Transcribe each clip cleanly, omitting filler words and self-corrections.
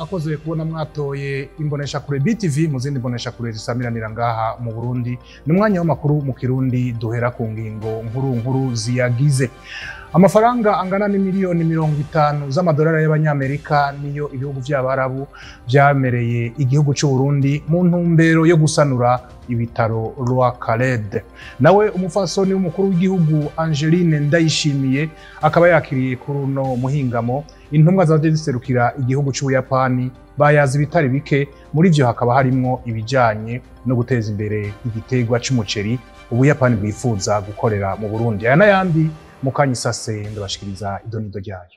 mwakoze kubona mwatoye imbonesha kure BTV mu zindi mbonesha kure zisamiranira ngaha mu Burundi. Ni umwanya w'amakuru mu Kirundi duhera ku ngingo nkuru ziyagize. Amafaranga angana ni miliyoni 50 z'amadolari y'abanyamerika niyo ibihugu by'Abarabu byamereye igihugu cy'u Burundi mu ntumbero yo gusanura ibitaro Roi Khaled. Nawe umufasoni w'umukuru w'igihugu Angeline Ndayishimiye akaba yakiriye kuri uno muhingamo intumwa zaje ziserukira igihugu cy'Ubuyapani bayazi bitari bike, muri byo hakaba harimo ibijanye no guteza imbere igitegwa cy'umuceri Ubuyapani bwifuza gukorera mu Burundi. Aya n'ayandi Mukanyi sase ndabashikiriza idonido ryayo.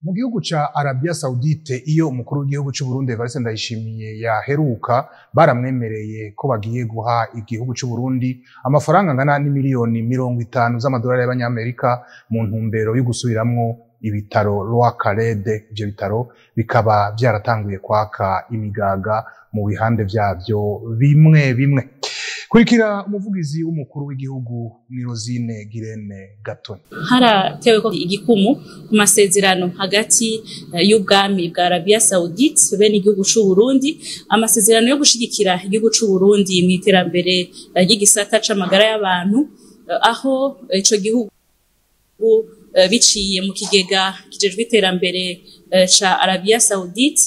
Mu gihugu ca Arabia Saudite iyo umukuru w'igihugu cy'u Burundi Evariste Ndayishimiye yaheruka baramwemereye ko bagiye guha igihugu cy'u Burundi amafaranga angana ni miliyoni 50 z'amadolari y'abanyamerika mu ntumbero yo gusubiramwo ibitaro Roi Khaled. Ivyo bitaro bikaba byaratanguye kwaka imigaga mu bihande vyavyo bimwe. Kurikira umuvugizi w'umukuru w'igihugu Nirozine Girene Gatoni. Haratewe ko igikumu ku masezerano hagati y'ubwami bwa Arabia Saudite be n'igihugu cy'u Burundi, amasezerano yo gushigikira igihugu cy'u Burundi mu iterambere ry'igisata c'amagara y'abantu, aho ico gihugu biciye mu kigega kijejwe iterambere ca Arabia Saudite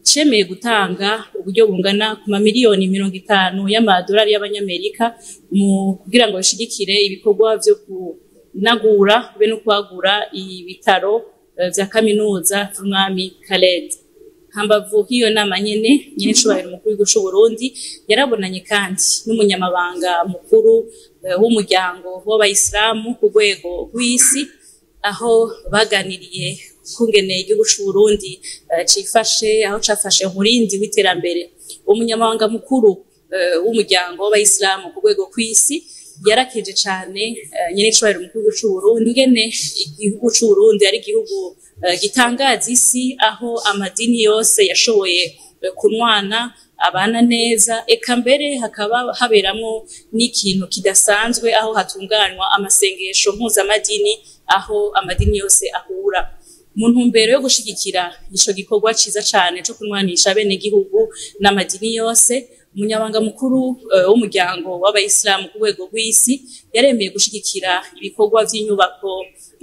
cemeye gutanga uburyo bungana ku miliyoni 50 y'amadolari y'abanyamerika mu kugira ngo bishigikire ibikorwa byo kunagura be no kwagura ibitaro vya kaminuza vy'umwami Khaled. Hambavu hiyo nama nyene cubahiro umukuru w'igihugu cy'u Burundi yarabonanye kandi n'umunyamabanga mukuru w'umuryango w'abayisilamu ku rwego rw'isi, aho baganiriye kungene igihugu cy'u Burundi cifashe, aho cafashe umurindi w'iterambere. Umunyamabanga mukuru w'umuryango w'abayisilamu ku rwego kw'isi yarakeje cane nyene cubahiro umukuru w'igihugu cy'u Burundi ngene igihugu cy'u Burundi ari igihugu gitangaza isi, aho amadini yose yashoboye kunwana abana neza, eka mbere hakaba haberamwo n'ikintu kidasanzwe aho hatunganywa amasengesho mpuzamadini aho amadini yose ahura mu ntumbero yo gushigikira ico gikorwa ciza cane cyo kunwanisha bene gihugu n'amadini yose. Umunyabanga mukuru w'umuryango w'abayisilamu ku rwego rw'isi yaremeye gushigikira ibikorwa vy'inyubako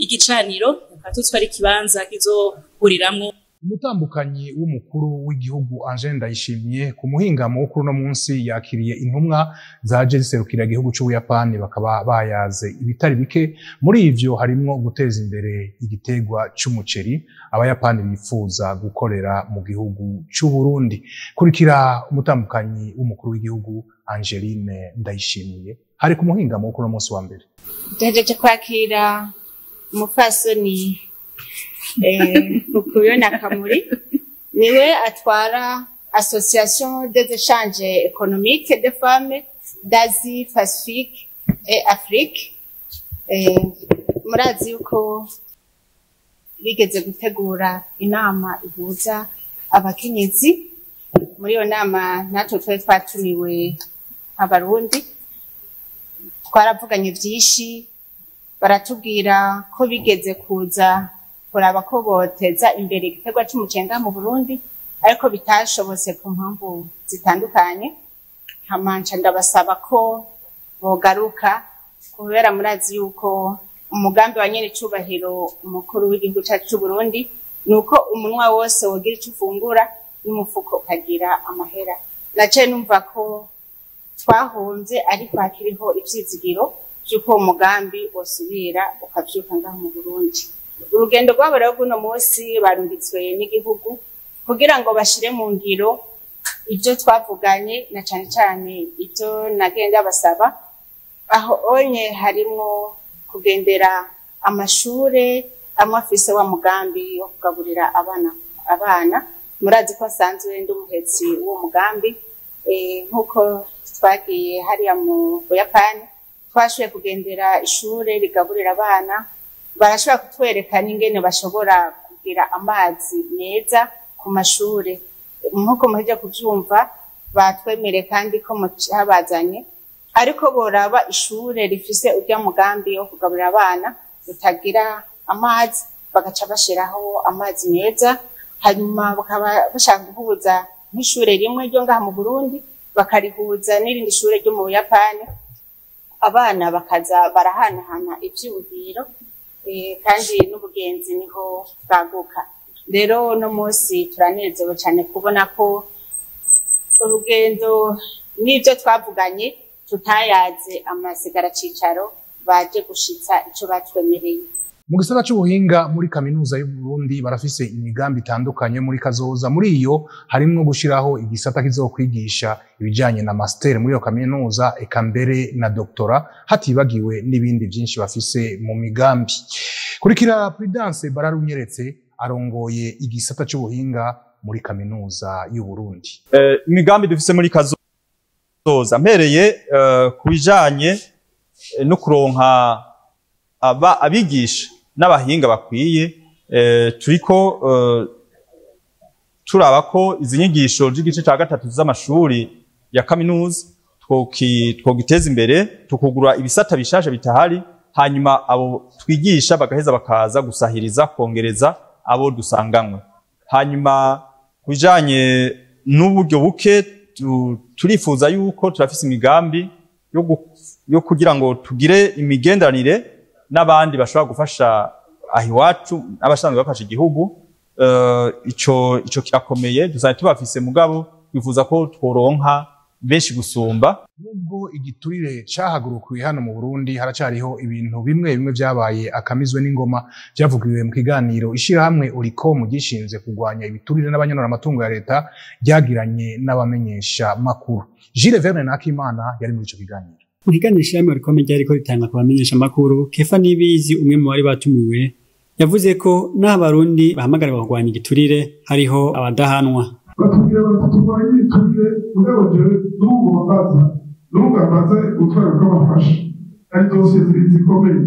igicaniro katutswe ari kibanza kizohuriramwo. Umutambukanyi w'umukuru w'igihugu Angeline Ndayishimiye ku muhingamo wo kuri no munsi yakiriye intumwa zaje ziserukira igihugu cy'Ubuyapani, bakaba bayaze ibitari bike, muri ivyo harimo guteza imbere igitegwa cy'umuceri Abayapani bifuza gukorera mu gihugu cy'u Burundi. Kurikira umutambukanyi w'umukuru w'igihugu Angeline Ndayishimiye hari ku muhingamo wo kuri no munsi wa mbere. Ndaje kwakira umufasoni Ukuyona Kamuri, niwe atwara Association des échanges économiques des femmes d'Asie, Pacifique et Afrique. Murazi yuko bigeze gutegura inama ihuza abakenyezi. Muri iyo nama natwe twatumiwe abarundi, twaravuganye byinshi, baratubwira ko bigeze kuza kuraba ko boteza imbere igitegwa cy'umucenga mu Burundi, ariko bitashobotse ku mpamvu zitandukanye. Hamanca ndabasaba ko bogaruka, kubera murazi yuko umugambi wa nyene cubahiro umukuru w'igihugu cyacu cy'u Burundi nuko umunwa wose wogira icyo ufungura n'umufuko ukagira amahera. Nace numva ko twahunze ariko hakiriho ivyizigiro by'uko umugambi wosubira ukavyuka ngaho mu Burundi. Urugendo rwabo rero guno munsi barungitswe n'igihugu kugira ngo bashire mu ngiro ibyo twavuganye, na cyane cyane ibyo nagenda basaba, aho onye harimo kugendera amashure amwe afise wa mugambi wo kugaburira abana. Murazi ko asanzwe ndi umuhetsi w'uwo mugambi, nkuko twagiye hariya mu Buyapani twashoboye kugendera ishure rigaburira abana, barashobora kutwerekana ingene bashobora kugira amazi meza ku mashure. Nkuko muheje kuvyumva batwemere kandi ko muhabazanye, ariko boraba ishure rifise urya mugambi wo kugaburira abana rutagira amazi, bagaca bashiraho amazi meza hanyuma bakaba bashaka guhuza nk'ishure rimwe ryo ngaha mu Burundi bakarihuza n'irindi shure ryo mu Buyapani abana bakaza barahanahana ivyumviro kandi n'ubugenzi niho bwaguka rero no munsi turanezerewe cyane kubona ko urugendo n'ibyo twavuganye tutayaze amasigara cicaro baje gushitsa ico batwemereye. Mu gisata c'ubuhinga muri kaminuza y'u Burundi barafise imigambi itandukanye muri kazoza, muri iyo harimwo gushiraho igisata kizokwigisha ibijanye na master muri iyo kaminuza eka mbere na doktora, hatibagiwe n'ibindi byinshi bafise mu migambi. Kurikira Prudence Bararunyeretse arongoye igisata c'ubuhinga muri kaminuza y'u Burundi. Imigambi dufise muri kazoza mpereye kubijanye no kuronka abigisha n'abahinga bakwiye, turiko turaba ko izi nyigisho z'igice ca gatatu z'amashuri ya kaminuza twogiteza imbere, tukugura ibisata bishasha bitahari, hanyuma abo twigisha bagaheza bakaza gusahiriza kongereza abo dusanganywe. Hanyuma kubijanye n'uburyo buke turifuza yuko turafise imigambi yo kugira ngo tugire imigenderanire n'abandi bashobora gufasha ahiwacu n'abashanzwe bafasha igihugu. Ico kirakomeye, dusanzwe tubafise mugabo twifuza ko tworonka benshi gusumba. Nubwo igiturire cahagurukiwe hano mu Burundi, haracariho ibintu bimwe bimwe vyabaye akamizwe n'ingoma vyavugiwe mu kiganiro ishirahamwe Oricom gishinze kugwanya ibiturire n'abanyonora amatungo ya leta ryagiranye n'abamenyesha makuru. Jules Verne Nakimana yari muri ico kiganiro. Mukiganiro ishirahamwe Oricom ryariko ritanga ku bamenyesha makuru, Kefa Nibizi umwe mu bari batumiwe yavuze ko n'abarundi bahamagara kugwanya igiturire hariho abadahanwa. Batubwira batutwara igiturire mugabo jewe n'ubugambaza gutwara bw'amafasha ari dosiye zikomeye.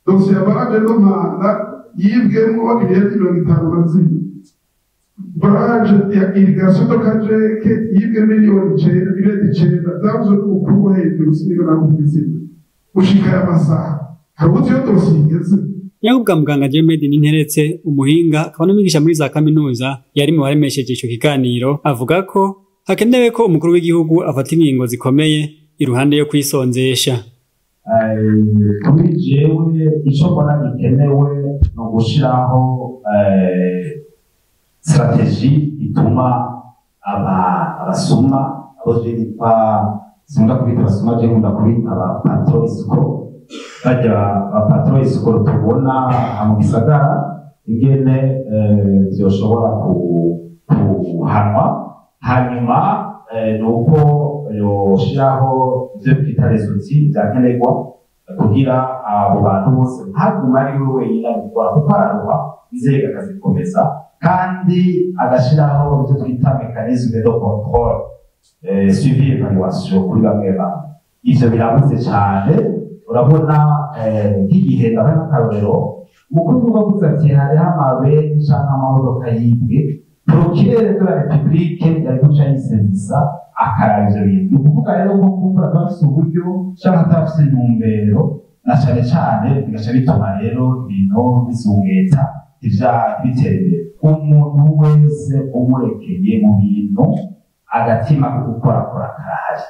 Dosiye baraje no manda yibwemwo ibihumbi 50 baraje ya irrigation do Kajeke yibwe miliyoni 9 zavuzwe n'umukuru wa hejuru sinigera nakubwizina ushika y'amasaha haruzi yo dosiye igeze. Nyakubwa muganga Diomede Ninteretse umuhinga akaba n'umwigisha muri za kaminuza yari mu baremesheje ico kiganiro, avuga ko hakenewe ko umukuru w'igihugu afata ingingo zikomeye iruhande yo kwisonzesha. Kuri jewe ico mbona gikenewe no gushiraho strategie ituma abasuma sinda kubita abasuma je nkunda kubita abapatro isuko bajya abapatro isuko tubona mu gisagara ingene vyoshobora kuhanwa. Hanyuma nuko yoshiraho ivyo twita resulti vyakenerwa kugira abo bantu bose ntaguma ari we wenyine abikora, kuko araruha inzego akazikomeza, kandi agashiraho ivyo twita mekanisme de contrôle suivi evaluation kuri bamwe bantu. Ivyo birabuze cane. Urabona nk'igihe ndabaye n'akarorero umukuru w'igihugu avuze ati hariho amabeni canke amamodoka yibwe, procureur de la République yari guca yisenzisa akaraba ivyo bintu. Ni ukuvuga rero ko kumbura bafise uburyo canke atafise intumbero, na cane cane bigaca bituma rero ibintu bizungeta bitera imbere. Umuntu wese umurekeye mu bintu agatima ko gukorakora karahari.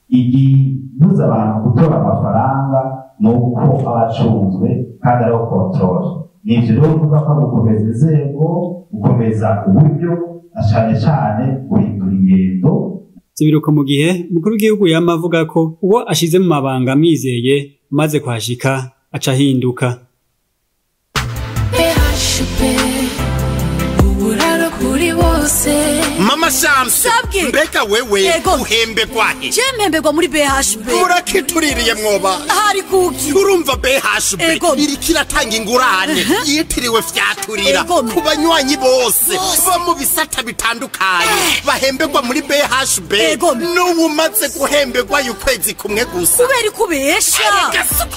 Igihuza abantu gutora amafaranga nuko abacunzwe kandi ariho controle. Nivyo rero kuvuga ko gukomeza inzego, gukomeza uburyo, na cane cane guhindura ingendo. Zibiruka mu gihe umukuru w'igihugu yama avuga ko uwo ashize mu mabanga amwizeye maze kuhashika aca ahinduka. Mama Shamsi, mbega wewe uhembe kwahe? Je mpembegwa muri BHB. Murakituririye mwoba. Hari kuki. Urumva BHB iri kiratanga ingurane yitiriwe Fyaturira ku banywanyi bose bo mu bisata bitandukanye bahembegwa muri BHB. N'ubumaze guhembegwa y'ukwezi kumwe gusa. Kubera kubesha.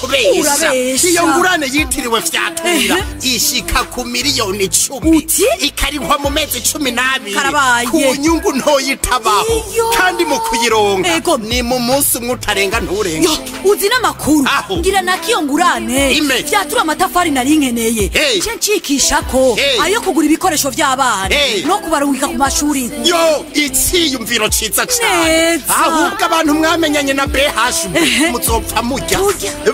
Kubesha. Iyo ngurane yitiriwe Fyaturira ishika ku miliyoni 10. Uti? Ikarihwa mu mezi 12. Karabaye. nyungu ntoyitabaho kandi mu kuyironka ni mu munsi umwe utarenga nturenga. Uzi n'amakuru ngira nakiyo ngurane vyatura amatafari nari nkeneye nce ncikisha ko ayo kugura ibikoresho vy'abana no kubarungika ku mashuri. Yo iciyumviro ciza cyane ahubwo abantu mwamenyanye na BHB muzopfa mujya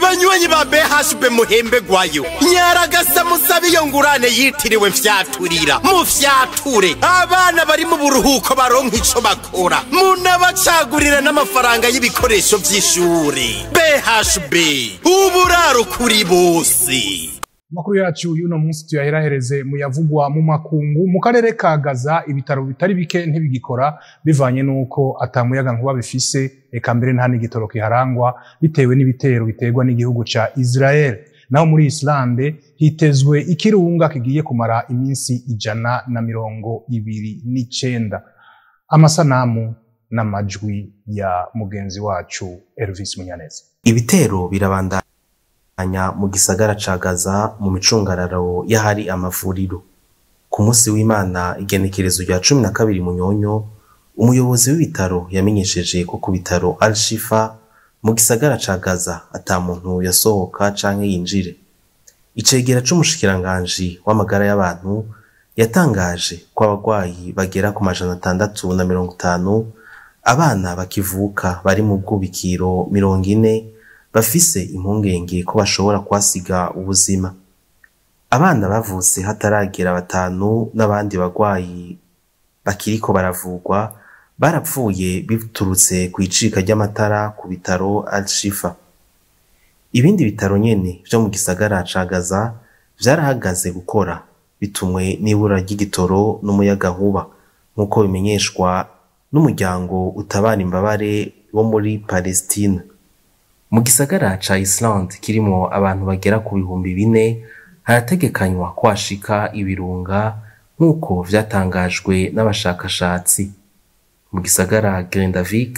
banywanyi ba BHB muhembegwayo nyaragasa musabe iyo ngurane yitiriwe Vyaturira mu vyature abana bari mu buruhuko baronka ico bakora munabacagurira n'amafaranga y'ibikoresho vy'ishuri. BHB uburaro kuri bose. Makuru yacu y'uno munsi tuyaherahereze mu yavugwa mu makungu mu karere ka Gaza. Ibitaro bitari bike ntibigikora bivanye nuko atamuyaga nkuba bifise eka mbere nta n'igitoro kiharangwa bitewe n'ibitero biterwa n'igihugu ca Israel. Naho muri Islande hitezwe ikirunga kigiye kumara iminsi 129. Amasanamu n'amajwi ya mugenzi wacu Elvis Munyaneza. Ibitero birabandanya mu gisagara ca Gaza mu micungararo y'ahari amavuriro. Ku munsi w'Imana igenekerezo rya 12 Munyonyo, umuyobozi w'ibitaro yamenyesheje ko ku bitaro Al-Shifa mu gisagara ca Gaza ata muntu yasohoka canke yinjire. Icegera c'umushikiranganje w'amagara y'abantu yatangaje ko abagwayi bagera ku 650 abana bakivuka bari mu bwubikiro 40 bafise impungenge ko bashobora kwasiga ubuzima. Abana bavutse hataragera 5 n'abandi bagwayi bakiriko baravugwa barapfuye biturutse kwicika ry'amatara ku bitaro Al-Shifa. Ibindi bitaro nyene byo mu gisagara ca Gaza vyarahagaze gukora bitumwe n'ibura ry'igitoro n'umuyaga nkuba nkuko bimenyeshwa n'umuryango utabara imbabare wo muri Palestine. Mu gisagara ca Iceland kirimo abantu bagera ku 4,000 harategekanywa kwashika ibirunga nkuko vyatangajwe n'abashakashatsi. Mu gisagara Grindavik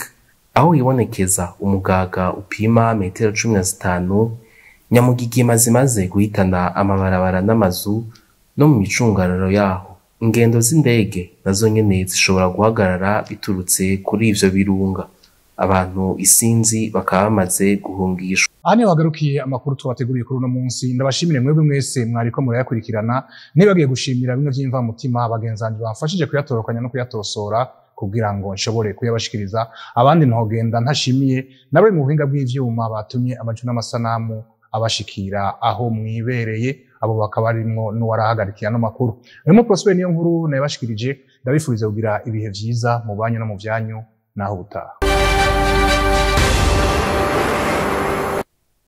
aho ibonekeza umugaga upima metero 15 nyamugigima zimaze guhitana amabarabara n'amazu no mu micungararo yaho. Ingendo z'indege nazo nyene zishobora guhagarara biturutse kuri ivyo birunga. Abantu isinzi bakaba bamaze guhungishwa. Ani wagarukiye amakuru twateguriye kuri uno munsi. Ndabashimire mwebwe mwese mwariko murayakurikirana. Nibagiye gushimira bimwe vy'imva mutima bagenzanje bamfashije kuyatorokanya no kuyatosora kugira ngo nshobore kuyabashikiriza. Abandi ntogenda ntashimiye nabari mu buhinga bw'ivyuma batumye amajwi n'amasanamu abashikira aho mwibereye. Abo bakaba arimwo n'uwarahagarikiye no makuru. Remo Prosper niyo nkuru nayabashikirije. Ndabifuriza kugira ibihe vyiza mu banyu no mu vyanyu naho butaha.